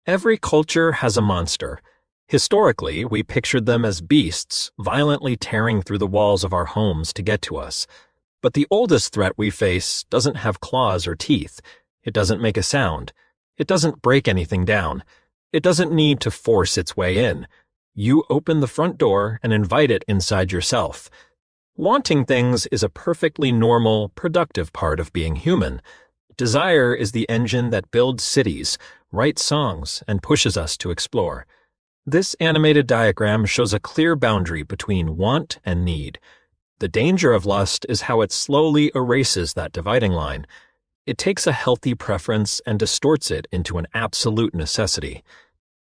Every culture has a monster. Historically, we pictured them as beasts, violently tearing through the walls of our homes to get to us. But the oldest threat we face doesn't have claws or teeth. It doesn't make a sound. It doesn't break anything down. It doesn't need to force its way in. You open the front door and invite it inside yourself. Wanting things is a perfectly normal, productive part of being human. Desire is the engine that builds cities, writes songs, and pushes us to explore. This animated diagram shows a clear boundary between want and need. The danger of lust is how it slowly erases that dividing line. It takes a healthy preference and distorts it into an absolute necessity.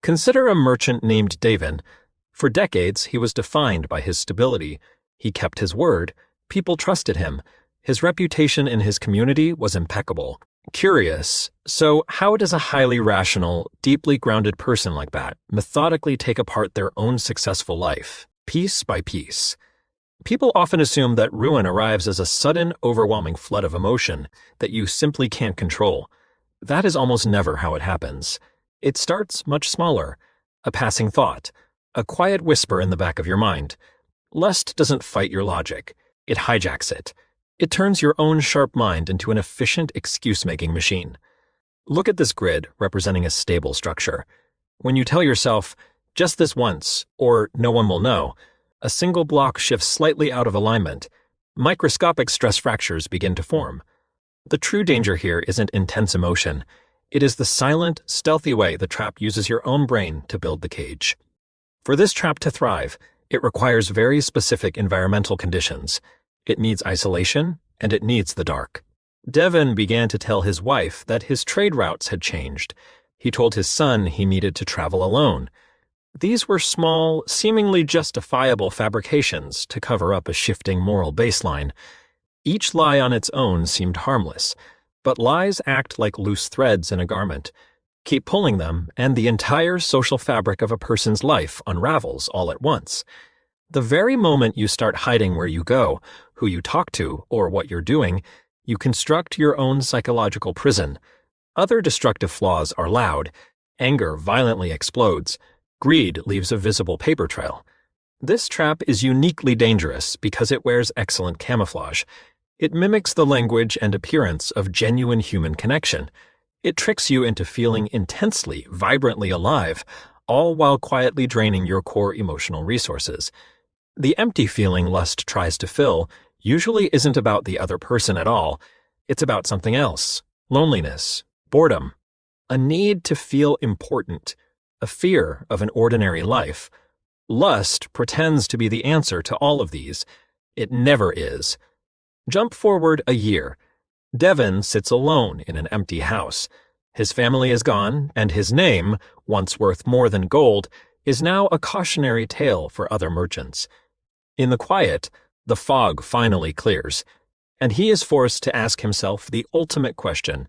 Consider a merchant named David. For decades, he was defined by his stability. He kept his word. People trusted him. His reputation in his community was impeccable. Curious, so how does a highly rational, deeply grounded person like that methodically take apart their own successful life, piece by piece? People often assume that ruin arrives as a sudden, overwhelming flood of emotion that you simply can't control. That is almost never how it happens. It starts much smaller, a passing thought, a quiet whisper in the back of your mind. Lust doesn't fight your logic. It hijacks it. It turns your own sharp mind into an efficient excuse-making machine. Look at this grid representing a stable structure. When you tell yourself, just this once, or no one will know, a single block shifts slightly out of alignment. Microscopic stress fractures begin to form. The true danger here isn't intense emotion. It is the silent, stealthy way the trap uses your own brain to build the cage. For this trap to thrive, it requires very specific environmental conditions. It needs isolation, and it needs the dark. Devin began to tell his wife that his trade routes had changed. He told his son he needed to travel alone. These were small, seemingly justifiable fabrications to cover up a shifting moral baseline. Each lie on its own seemed harmless, but lies act like loose threads in a garment. Keep pulling them, and the entire social fabric of a person's life unravels all at once. The very moment you start hiding where you go, who you talk to, or what you're doing, you construct your own psychological prison. Other destructive flaws are loud. Anger violently explodes. Greed leaves a visible paper trail. This trap is uniquely dangerous because it wears excellent camouflage. It mimics the language and appearance of genuine human connection. It tricks you into feeling intensely, vibrantly alive, all while quietly draining your core emotional resources. The empty feeling lust tries to fill usually isn't about the other person at all. It's about something else: loneliness, boredom, a need to feel important, a fear of an ordinary life. Lust pretends to be the answer to all of these. It never is. Jump forward a year. Devin sits alone in an empty house. His family is gone, and his name, once worth more than gold, is now a cautionary tale for other merchants. In the quiet, the fog finally clears, and he is forced to ask himself the ultimate question: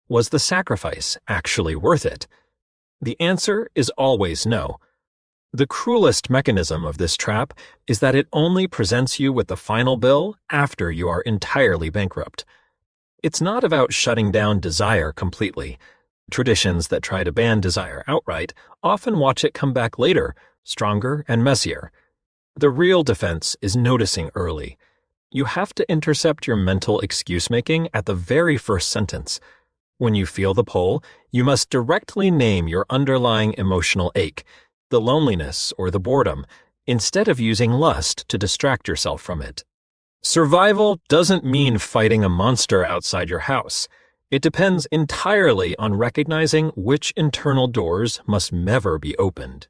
was the sacrifice actually worth it? The answer is always no. The cruelest mechanism of this trap is that it only presents you with the final bill after you are entirely bankrupt. It's not about shutting down desire completely. Traditions that try to ban desire outright often watch it come back later, stronger and messier. The real defense is noticing early. You have to intercept your mental excuse-making at the very first sentence. When you feel the pull, you must directly name your underlying emotional ache, the loneliness or the boredom, instead of using lust to distract yourself from it. Survival doesn't mean fighting a monster outside your house. It depends entirely on recognizing which internal doors must never be opened.